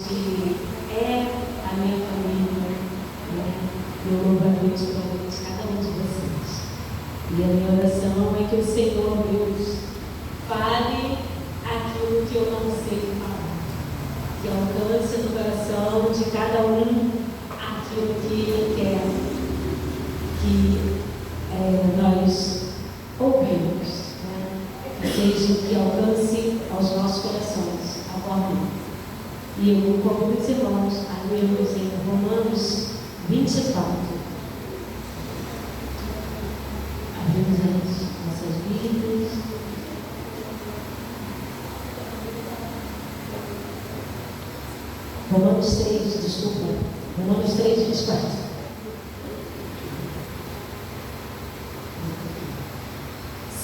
que é a minha família, né? Eu louvo a Deus por cada um de vocês. E a minha oração é que o Senhor Deus fale aquilo que eu não sei falar, que alcance no coração de cada um aquilo que Ele quer que nós ouvimos, né? Que seja que alcance aos nossos corações a forma. E eu convido os irmãos a lermos em Romanos 24. Abrimos as nossas Bíblias. Romanos 3, 24.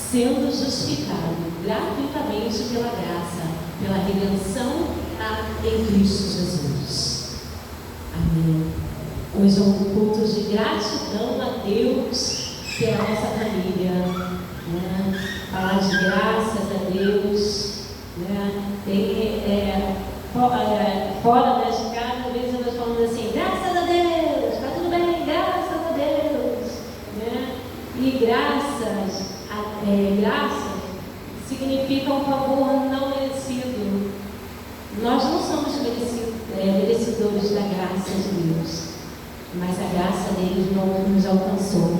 Sendo justificado gratuitamente pela graça, pela redenção em Cristo Jesus. Amém. Hoje é um culto de gratidão a Deus pela nossa família, né? Falar de graças a Deus, né? Fora das casas, às vezes nós falamos assim, graças a Deus, está tudo bem, graças a Deus, né? E graças significa um favor não merecido. Nós não somos merecedores da graça de Deus, mas a graça dele nos alcançou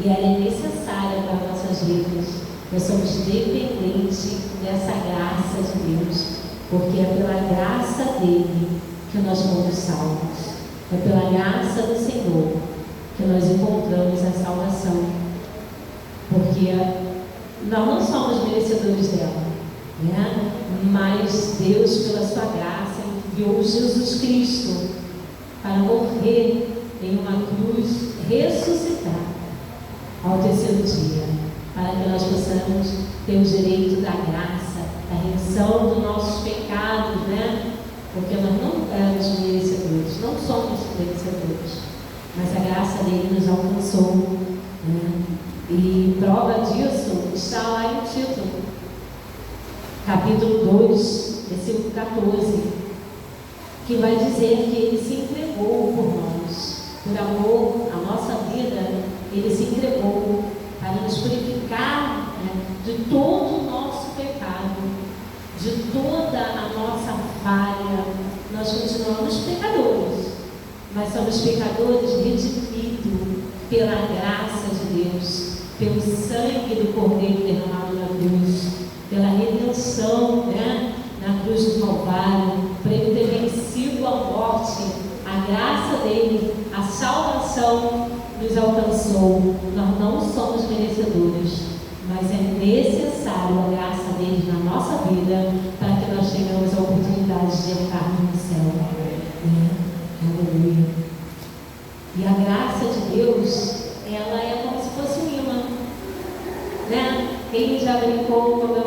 e ela é necessária para nossas vidas. Nós somos dependentes dessa graça de Deus, porque é pela graça dele que nós fomos salvos, é pela graça do Senhor que nós encontramos a salvação, porque nós não somos merecedores dela, né? Mas Deus, pela sua graça, enviou Jesus Cristo para morrer em uma cruz, ressuscitar ao terceiro dia, para que nós possamos ter o direito da graça, da remissão dos nossos pecados, né? Porque nós não éramos merecedores, não somos merecedores, mas a graça dele nos alcançou, né? E prova disso está lá no título, capítulo 2, versículo 14, que vai dizer que ele se entregou por nós, por amor à nossa vida, ele se entregou para nos purificar, né, de todo o nosso pecado, de toda a nossa falha. Nós continuamos pecadores, mas somos pecadores redimidos pela graça de Deus, pelo sangue do Cordeiro derramado na cruz, pela redenção, né, na cruz do Calvário, por ele ter vencido a morte. A graça dele, a salvação nos alcançou. Nós não somos merecedores, mas é necessário a graça dele na nossa vida para que nós tenhamos a oportunidade de entrar no céu. Aleluia. E a graça de Deus, ela é como se fosse um imã, né? Quem já brincou quando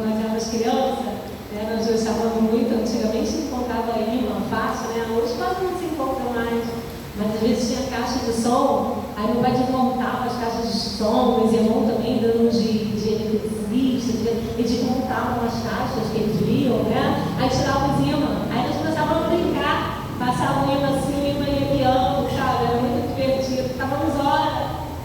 nós éramos crianças, né? Nós gostávamos muito, antigamente encontrava imã fácil, né? Hoje quase não se encontra mais, mas às vezes tinha caixa de som, aí meu pai desmontava as caixas de som, meus irmãos também dando de eletricista, eles desmontavam as caixas que eles viam, né? Aí tiravam os imãs, aí nós começávamos a brincar, passavam o imã assim, o imã ia guiando, sabe? Era muito divertido, ficávamos horas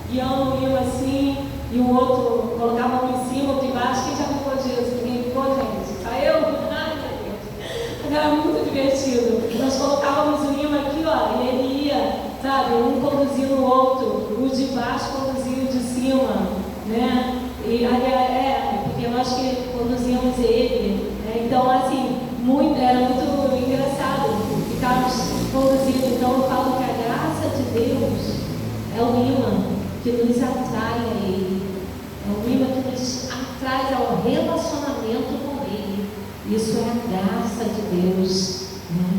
guiando o imã assim, e o outro colocava um em cima, outro embaixo. Quem já ficou disso? Ninguém ficou, gente? Só eu? Ai, meu Deus. Era muito divertido. Nós colocávamos o imã aqui, ó, e ele ia, sabe, um conduzindo o outro, o de baixo conduzia o de cima, né? E porque nós que conduzíamos ele, né? Então, assim, era muito engraçado ficarmos conduzindo. Então, eu falo que a graça de Deus é o imã que nos atrai a Ele, é o imã que nos atrai ao relacionamento com Ele. Isso é a graça de Deus, né?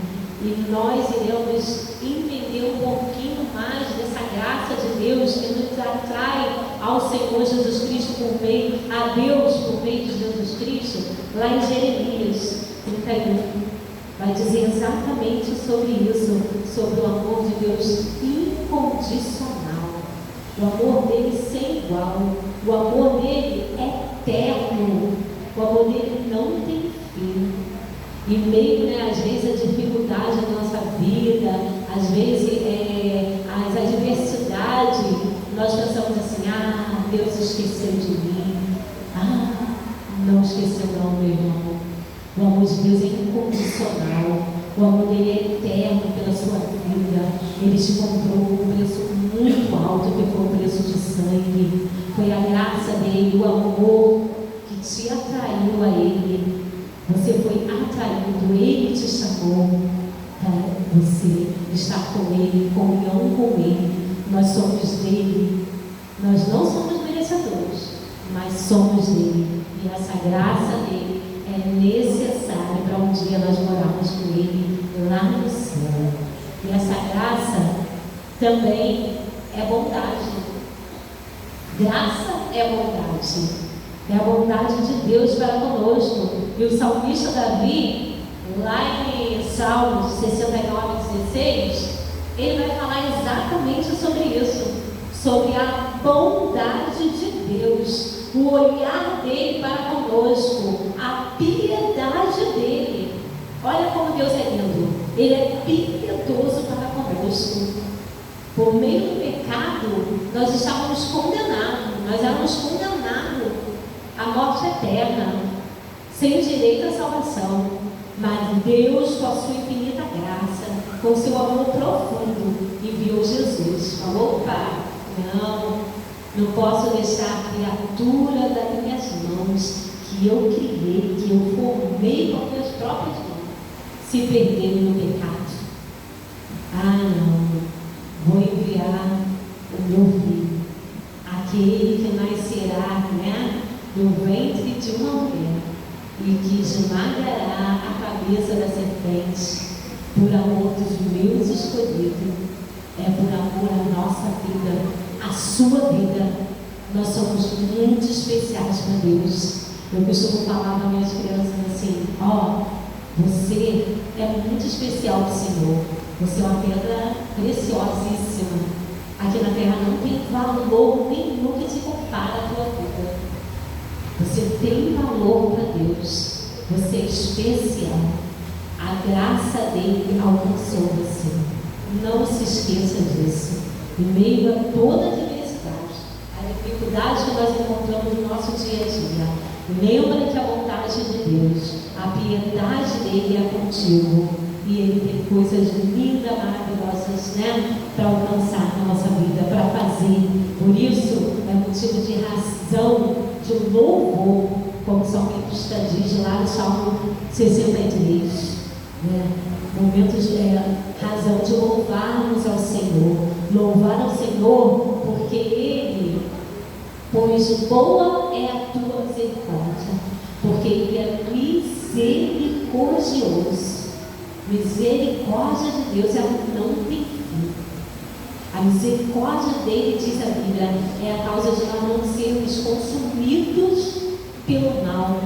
E nós iremos entender um pouquinho mais dessa graça de Deus que nos atrai ao Senhor Jesus Cristo a Deus por meio de Jesus Cristo, lá em Jeremias 31. Vai dizer exatamente sobre isso, sobre o amor de Deus incondicional. O amor dele sem igual, o amor dele é eterno, o amor dele não tem fim. Em meio, às vezes, a dificuldade da nossa vida, às vezes as adversidades, nós pensamos assim: Deus esqueceu de mim. Não esqueceu não, meu irmão. O amor de Deus é incondicional. O amor dele é eterno pela sua vida. Ele te comprou por um preço muito alto, que foi o preço de sangue. Foi a graça dele, o amor que te atraiu a ele. Você foi atraído, ele te chamou para você estar com ele, em comunhão com ele. Nós somos dele. Nós não somos merecedores, mas somos dele. E essa graça dele é necessária para um dia nós morarmos com ele lá no céu. E essa graça também é bondade. Graça é bondade. É a bondade de Deus para conosco. E o salmista Davi, lá em Salmos 69:16, ele vai falar exatamente sobre isso, sobre a bondade de Deus, o olhar dele para conosco, a piedade dele. Olha como Deus é lindo. Ele é piedoso para conosco. Por meio do pecado, nós estávamos condenados. Nós éramos condenados à morte eterna, sem direito à salvação. Mas Deus, com a sua infinita graça, com o seu amor profundo, enviou Jesus. Falou: Pai, não posso deixar a criatura das minhas mãos, que eu criei, que eu formei com as minhas próprias mãos, se perder no pecado. Não, vou enviar o meu filho, aquele que nascerá, do ventre de uma mulher, e que esmagará a cabeça da serpente, por amor dos meus escolhidos. É por amor à nossa vida, à sua vida. Nós somos muito especiais para Deus. Eu costumo falar para minhas crianças assim: você é muito especial para o Senhor. Você é uma pedra preciosíssima. Aqui na terra não tem valor nenhum que se compara à tua vida. Você tem valor para Deus. Você é especial. A graça dele alcançou você. Não se esqueça disso. Em meio a toda a diversidade, a dificuldade que nós encontramos no nosso dia a dia, lembra que a vontade de Deus, a piedade dele é contigo. E ele tem coisas lindas, maravilosas, para alcançar na nossa vida, para fazer. Por isso, é motivo de razão, de louvor, como o salmista diz lá no Salmo 63. Momentos de razão de louvarmos ao Senhor. Louvar ao Senhor, porque pois boa é a tua misericórdia, porque ele é misericordioso. Misericórdia de Deus, ela não tem fim. A misericórdia dele, diz a Bíblia, é a causa de nós não sermos consumidos pelo mal,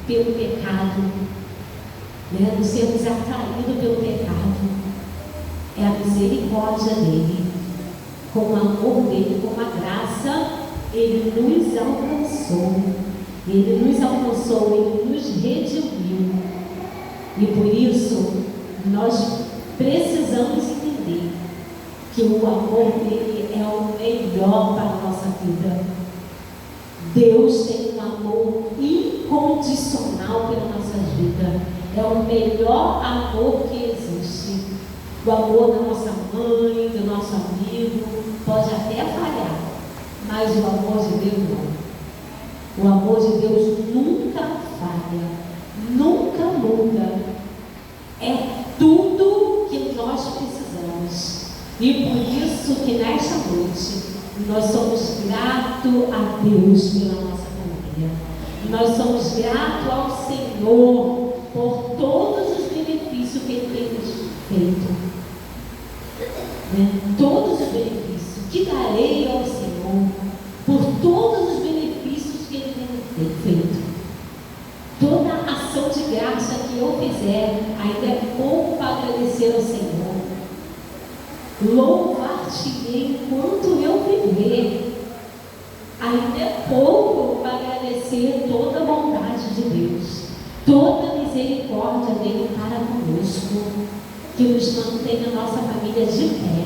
pelo pecado, não sermos atraídos pelo pecado. É a misericórdia dele, com o amor dele, com a graça, ele nos alcançou. Ele nos redimiu. E por isso, nós precisamos entender que o amor dele é o melhor para a nossa vida. Deus tem um amor incondicional pela nossa vida. É o melhor amor que existe. O amor da nossa mãe, do nosso amigo, pode até falhar, mas o amor de Deus não. O amor de Deus nunca falha, nunca muda. É tudo que nós precisamos. E por isso que nesta noite nós somos gratos a Deus pela nossa família. Nós somos gratos ao Senhor por todos os benefícios que Ele tem nos feito. Todos os benefícios que darei ao Senhor por todos os benefícios que Ele tem feito. Toda ação de graça que eu fizer, ainda é pouco para agradecer ao Senhor. Louvar-te-ei enquanto eu viver, ainda é pouco para agradecer toda a bondade de Deus, toda a misericórdia dele para conosco, que nos mantém a nossa família de pé,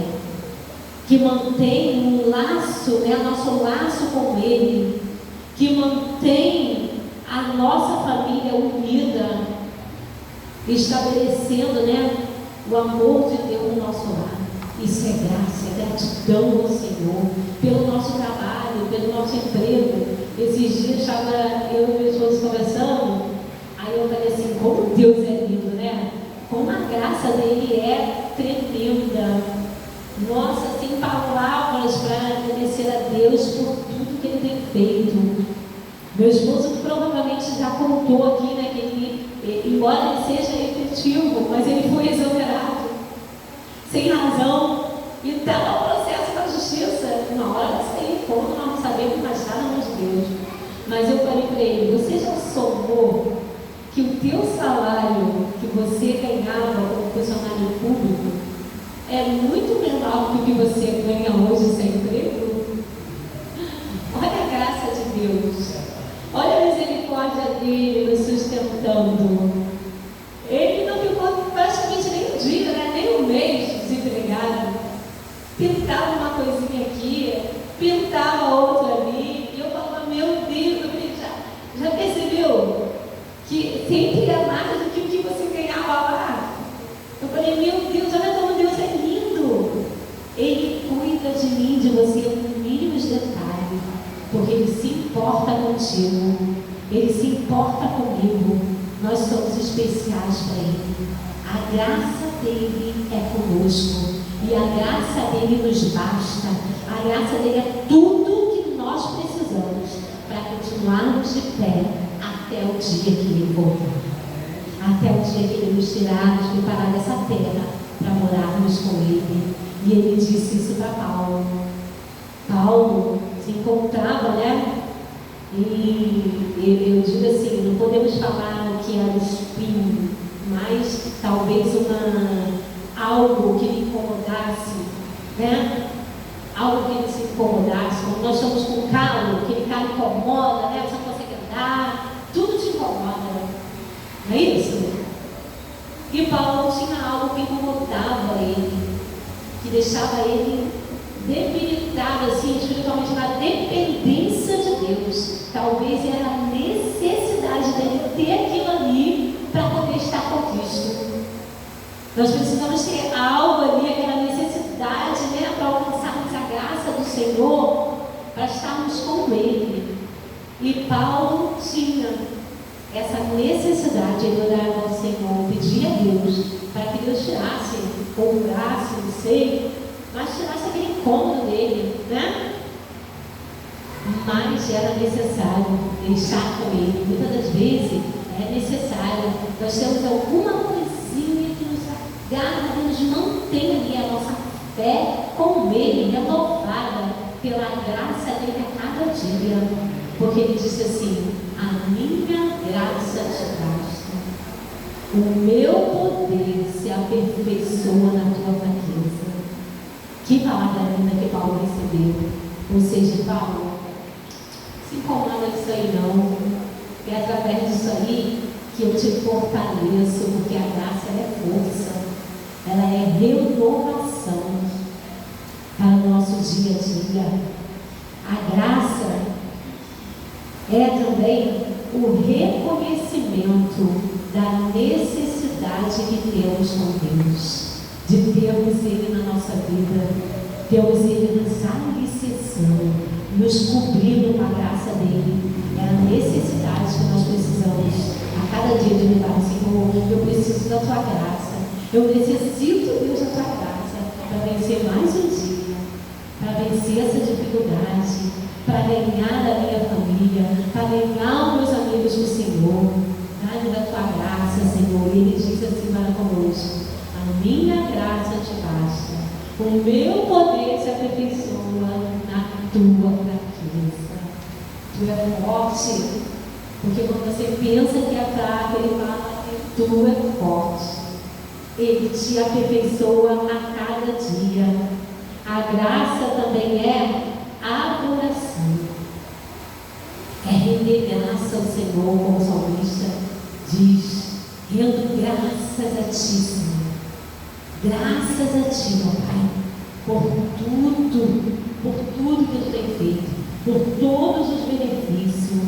que mantém um laço, nosso laço com ele, que mantém a nossa família unida, estabelecendo, o amor de Deus no nosso lar. Isso é graça, é gratidão ao Senhor, pelo nosso trabalho, pelo nosso emprego. Esses dias estava eu e meu esposo conversando, aí eu falei assim, como Deus é lindo, como a graça dele é tremenda. Nossa, sem palavras para agradecer a Deus por tudo que ele tem feito. Meu esposo provavelmente já contou aqui, que ele, embora ele seja efetivo, mas ele foi exonerado, sem razão, e estava no processo da justiça. Uma hora vai sair fora, nós não sabemos mais nada, mas Deus. Mas eu falei para ele, você já somou que o teu salário que você ganhava como funcionário público é muito menor do que você ganha hoje sem emprego? Olha a graça de Deus, olha a misericórdia dele nos sustentando. Ele não ficou praticamente nem um dia, nem um mês desempregado. Pintava uma coisinha aqui, pintava outra ali, e eu falava, meu Deus, já percebeu que sempre é mais do que o que você ganhava lá? Eu falei, meu Deus, olha como Deus é lindo. Ele cuida de mim, de você, com mínimos detalhes, porque Ele se importa contigo, Ele se importa comigo. Nós somos especiais para Ele. A graça dele é conosco, e a graça dele nos basta. A graça dele é tudo que nós precisamos para continuarmos de pé até o dia que Ele voltar, até o dia que Ele nos tirar, nos preparar dessa terra para morarmos com Ele. E Ele disse isso para Paulo. Paulo se encontrava, e eu digo assim, não podemos falar o que era o espinho, mas talvez algo que lhe incomodasse, algo que ele se incomodasse. Quando nós estamos com calo, aquele calo incomoda, você não consegue andar, tudo te incomoda, não é isso? E Paulo tinha algo que incomodava ele, que deixava ele debilitado, assim, espiritualmente, na dependência de Deus. Talvez era a necessidade dele ter aquilo ali para poder estar com Cristo. Nós precisamos ter algo ali, aquela necessidade, para alcançarmos a graça do Senhor, para estarmos com Ele. E Paulo tinha essa necessidade de orar ao Senhor, pedir a Deus para que Deus tirasse, ou curasse, não sei, mas tirasse aquele incômodo dele, Mas era necessário estar com Ele. Muitas das vezes é necessário. Nós temos alguma coisinha que nos agarra, que nos mantém ali a nossa fé com Ele, renovada pela graça dele a cada dia. Porque Ele disse assim, a minha graça te basta. O meu poder se aperfeiçoa na tua fraqueza. Que palavra linda que Paulo recebeu. Ou seja, Paulo, se incomoda disso aí não. É através disso aí que eu te fortaleço, porque a graça é força, ela é renovação para o nosso dia a dia. A graça é também o reconhecimento da necessidade que temos com Deus, de termos Ele na nossa vida, termos Ele nos alicerçando, nos cobrindo com a graça dele. É a necessidade que nós precisamos a cada dia de levar, Senhor, eu preciso da tua graça, eu necessito, Deus, da tua graça para vencer mais um dia, para vencer essa dificuldade, para ganhar a minha família, para ganhar os meus amigos do Senhor. Dá-me da tua graça, Senhor. E Ele diz assim para conosco, a minha graça te basta, o meu poder se aperfeiçoa na tua fraqueza. Tu é forte, porque quando você pensa que é fraco, Ele fala que tu é forte. Ele te aperfeiçoa a cada dia. A graça também é adoração, é render graça ao Senhor, como o salmista diz. graças a Ti, Senhor. Graças a Ti, meu Pai, por tudo que Tu tem feito, por todos os benefícios.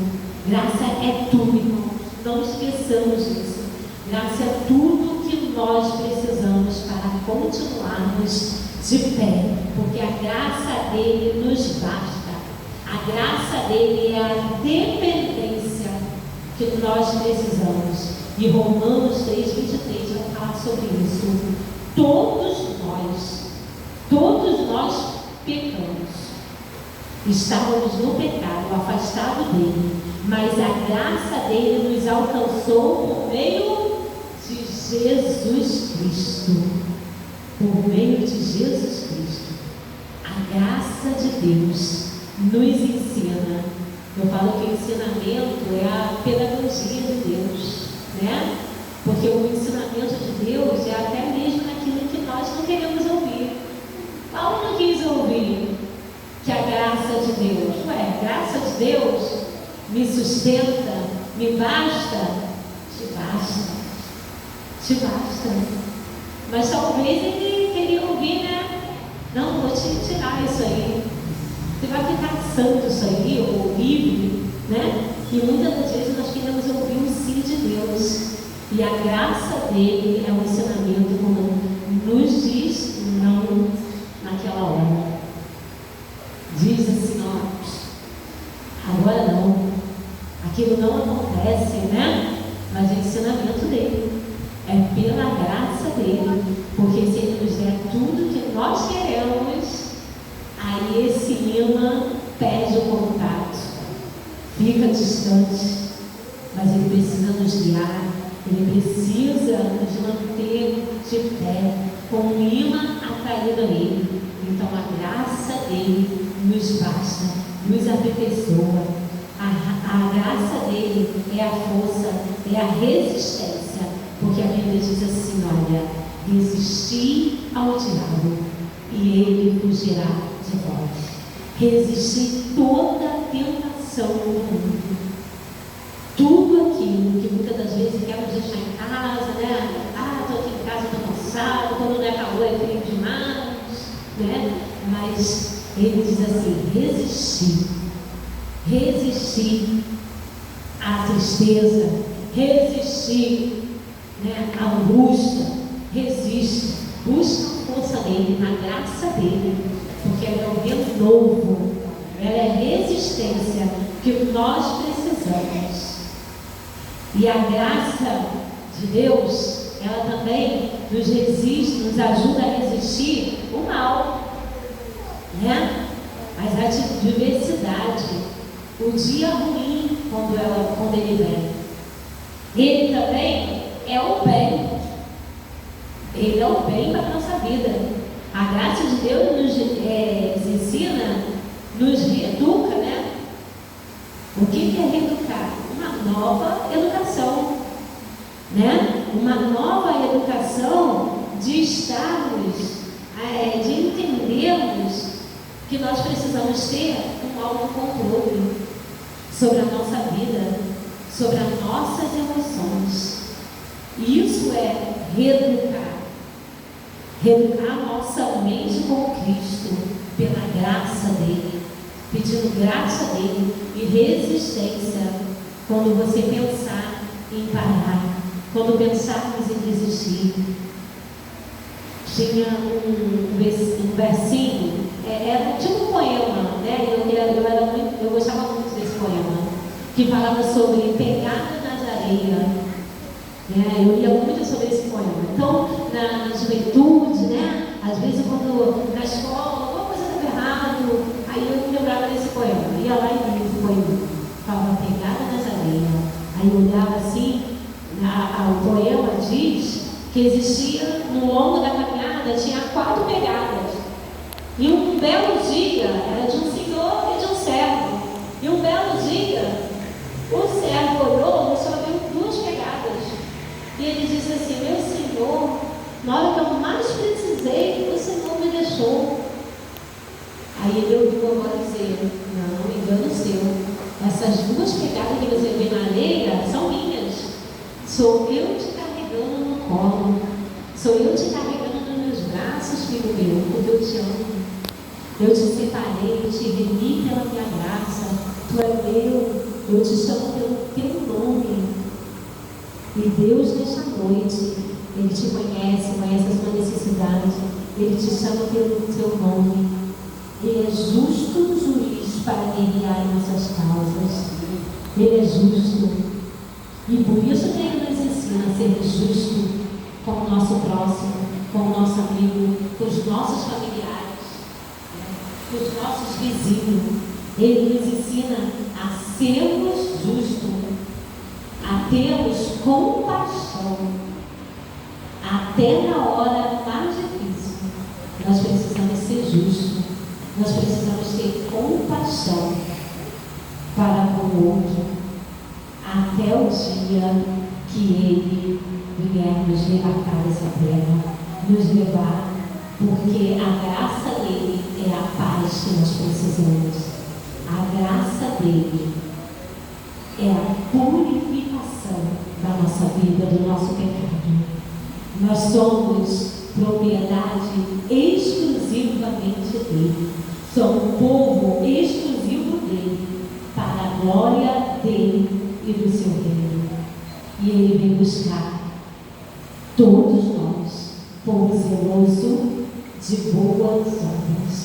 Graça é tudo, irmão. Não esqueçamos disso. Graça é tudo que nós precisamos para continuarmos de pé, porque a graça dele nos basta. A graça dele é a dependência que nós precisamos. E Romanos 3:23 vai falar sobre isso. Todos nós pecamos. Estávamos no pecado, afastados dele, mas a graça dele nos alcançou por meio de Jesus Cristo. Por meio de Jesus Cristo. A graça de Deus nos ensina. Eu falo que o ensinamento é a pedagogia de Deus, né? Porque o ensinamento de Deus é até mesmo naquilo que nós não queremos ouvir. Paulo não quis ouvir que a graça de Deus, a graça de Deus me sustenta, me basta. Te basta. Te basta. Mas talvez ele queria ouvir, né? Não, vou te tirar isso aí. Você vai ficar santo isso aí, ou livre, né? E muitas das vezes nós queremos ouvir o sim de Deus. E a graça dele é um ensinamento como nos diz não naquela hora. Diz assim, ó, agora não. Aquilo não acontece, né? Mas é o ensinamento dele. É pela graça dele. Porque se ele nos der tudo que nós queremos, aí esse imã perde o contato, fica distante. Mas ele precisa nos guiar, ele precisa nos manter de pé, com um imã atraído a ele. Então a graça dele nos basta, nos aperfeiçoa. A graça dele é a força, é a resistência, porque a Bíblia diz assim, olha, resistir ao diabo e ele fugirá de vós. Resistir toda a tentação do mundo. Tudo aquilo que muitas das vezes queremos deixar em casa, né? Estou aqui em casa, estou cansado, quando não é calor é frio demais, né? Mas ele diz assim, resistir à tristeza, resistir, né, à angústia, resiste, busca a força dele, na graça dele, porque ela é o renovo, ela é a resistência que nós precisamos. E a graça de Deus, ela também nos resiste, nos ajuda a resistir o mal, né? As adversidades, o dia ruim quando ele vem. Ele também é o bem. Ele é o bem para a nossa vida. A graça de Deus nos ensina, nos reeduca, né? O que é reeducar? Uma nova educação, né? Uma nova educação de estarmos, de entendermos que nós precisamos ter um autocontrole sobre a nossa vida, sobre as nossas emoções. Isso é reeducar a nossa mente com Cristo, pela graça dele, pedindo graça dele e resistência quando você pensar em parar, quando pensarmos em desistir. Tinha um versinho, era tipo um poema, né? Eu gostava muito desse poema, que falava sobre pegada nas areias. Eu lia muito sobre esse poema. Então, na juventude, né? Às vezes quando na escola, alguma coisa estava errado, aí eu me lembrava desse poema. Ia lá e lia esse poema. Falava pegada nas areias. Aí eu olhava assim, o poema diz que existia, no longo da caminhada, tinha 4 pegadas. E um belo dia, era de um senhor e de um servo. E um belo dia, o servo olhou e só viu 2 pegadas. E ele disse assim, meu Senhor, na hora que eu mais precisei, o Senhor me deixou. Aí ele ouviu a voz dizer, não, engano seu. Essas 2 pegadas que você vê na areia são minhas. Sou eu te carregando no colo. Sou eu te carregando nos meus braços, filho meu, porque eu te amo. Eu te separei, eu te remi pela minha graça. Tu é meu, eu te chamo pelo teu nome. E Deus, nesta noite, Ele te conhece, conhece a sua necessidade. Ele te chama pelo teu nome. Ele é justo juiz para guerrear nossas causas. Ele é justo. E por isso que Ele nos ensina a ser justo com o nosso próximo, com o nosso amigo, com os nossos familiares, com os nossos vizinhos. Ele nos ensina a sermos justos, a termos compaixão, até na hora mais difícil. Nós precisamos ser justos, nós precisamos ter compaixão para com o outro, até o dia que Ele vier nos levantar dessa terra, nos levar, porque a graça dele é a paz que nós precisamos. A graça dele é a purificação da nossa vida, do nosso pecado. Nós somos propriedade exclusivamente dele. Somos povo exclusivo dele, para a glória dele e do seu reino. E ele vem buscar todos nós, povo zeloso de boas obras.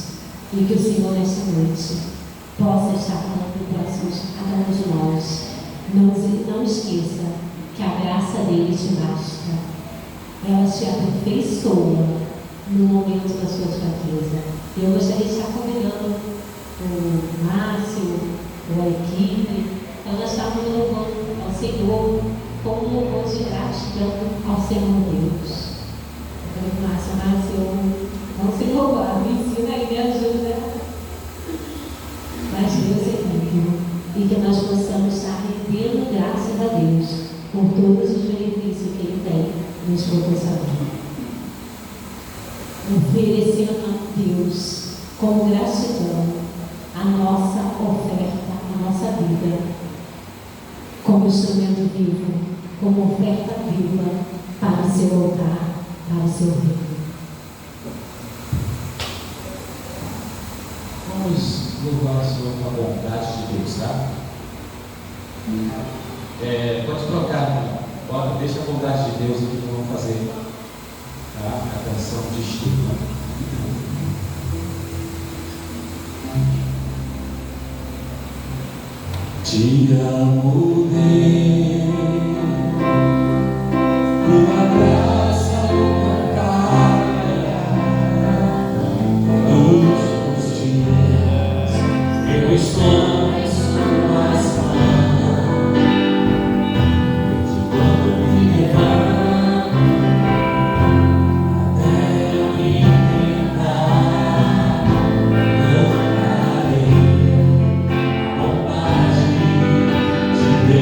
E que o Senhor, nesta noite, possa estar falando em corações de cada um de nós. Não esqueça que a graça dele te basta. Ela te aperfeiçoa no momento da sua fraqueza. Eu gostaria de estar convidando o Márcio, a equipe, elas estavam louvando ao Senhor com um louvor de gratidão ao Senhor Deus. Eu falei, Márcio, vamos se louvar, me ensina aí, me ajuda. Mas Deus é vivo e que nós possamos estar rendendo graças a Deus por todos os benefícios que Ele tem nos proporcionado. Oferecendo a Deus com gratidão a nossa oferta, a nossa vida, como instrumento vivo, como oferta viva para o seu altar, para o seu reino. Vamos louvar o Senhor com a bondade de Deus, tá? Pode trocar, bora, deixa a bondade de Deus aqui que vamos fazer, tá? A canção de estima. Te amo, Deus, tua graça nunca falha. Todos os dias eu estou em suas mãos. De quando me levanto até eu me deitar, cantarei a bondade de Deus.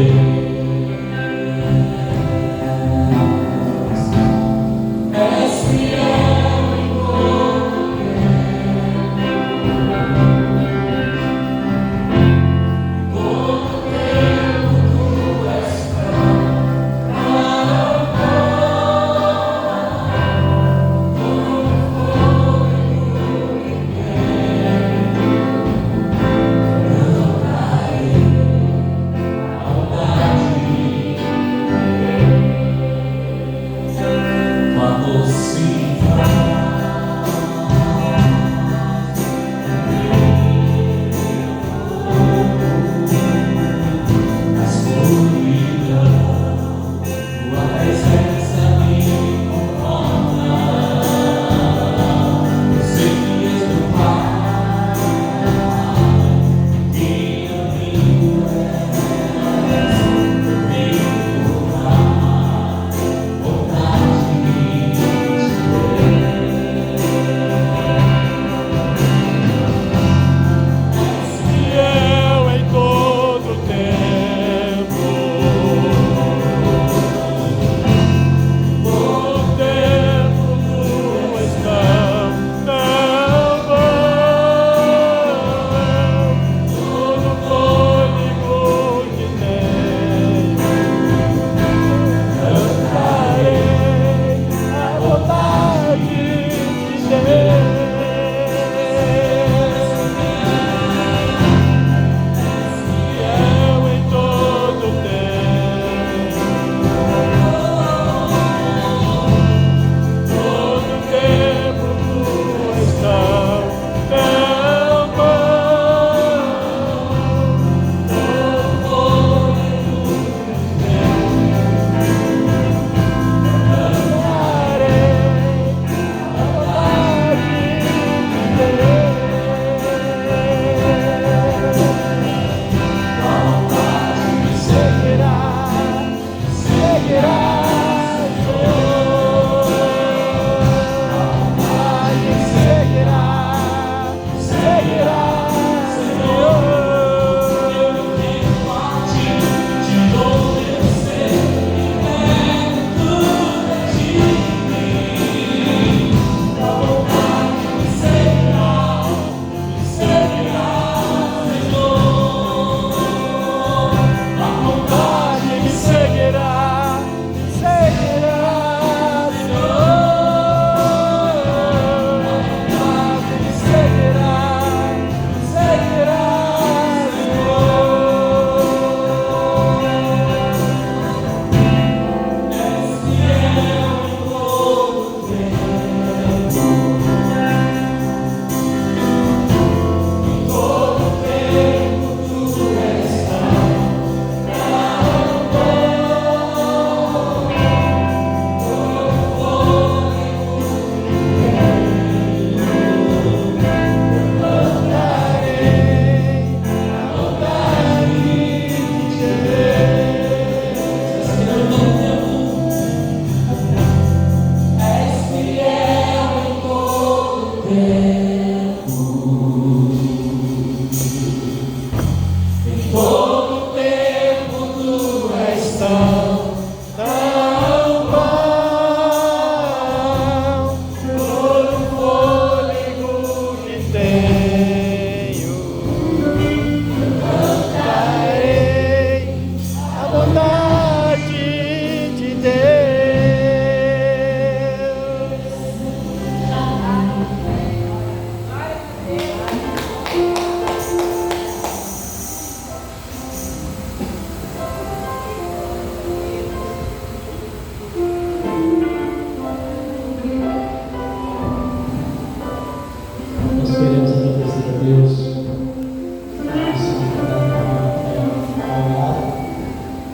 Nós queremos agradecer a Deus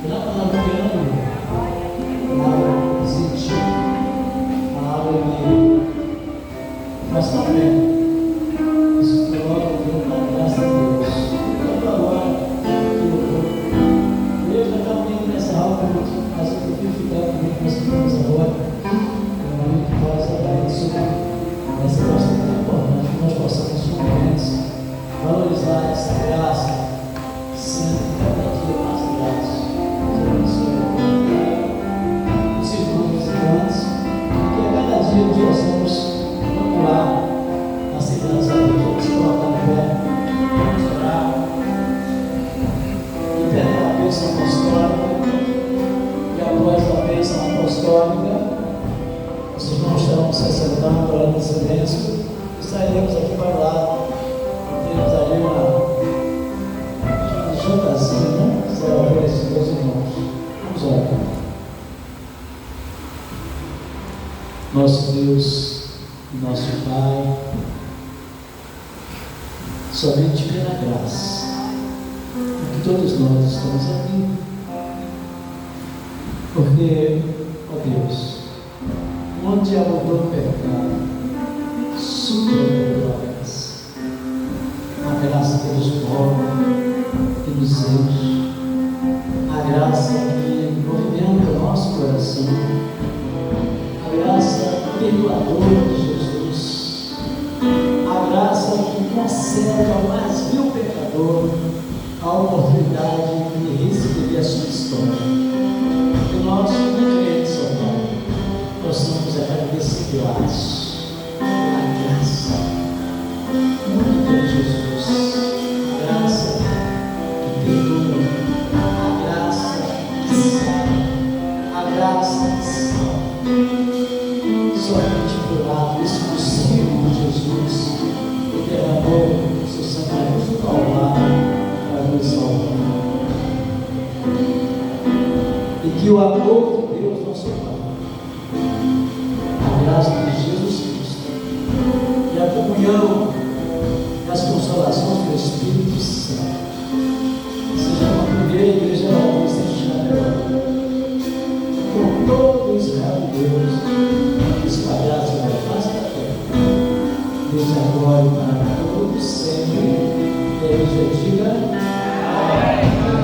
pela palavra que amo, palavra que senti, palavra que mostra a fé. Isso foi logo pela graça de Deus. Tanto agora que eu já estava indo nessa aula, mas eu prefiro ficar comigo com as pessoas agora. É um momento que nós falaremos sobre essa questão tão importante, que nós possamos juntos valorizar essa graça, sendo cada dia mais graça. Os irmãos e irmãs, que a cada dia nós possamos procurar a segurança da Deus. Vamos se colocar no pé, vamos orar e pedir a bênção apostólica, e após a bênção apostólica, os irmãos estarão se sentando para o silêncio, estaremos aqui para lá, temos ali uma jantazinha, né? Será oferecido aos irmãos. Vamos orar. Nosso Deus e nosso Pai, somente pela graça, que todos nós estamos aqui, porque, ó Deus, onde abundou o pecado, superou a graça. A graça que nos move, que nos enche, a graça que movimenta o nosso coração, a graça perdoadora de Jesus, a graça que concede ao mais vil pecador a oportunidade de receber a sua história. Que nós, como crentes, ó Pai, possamos agradecer gratos pela graça única de Jesus, a graça que perdoa, a graça que salva, a graça que salva. Somente por lado exclusivo de Jesus, que derramou seu sangue junto ao Calvário para nos salvar. E que o amor de Deus, nosso Pai, a graça de Jesus Cristo e a comunhão e as consolações do Espírito Santo seja a primeira igreja da luz existindo até agora, por todo Israel de Deus, espalhado sobre a face da terra, desde agora e para todos sempre. E a igreja diga amém.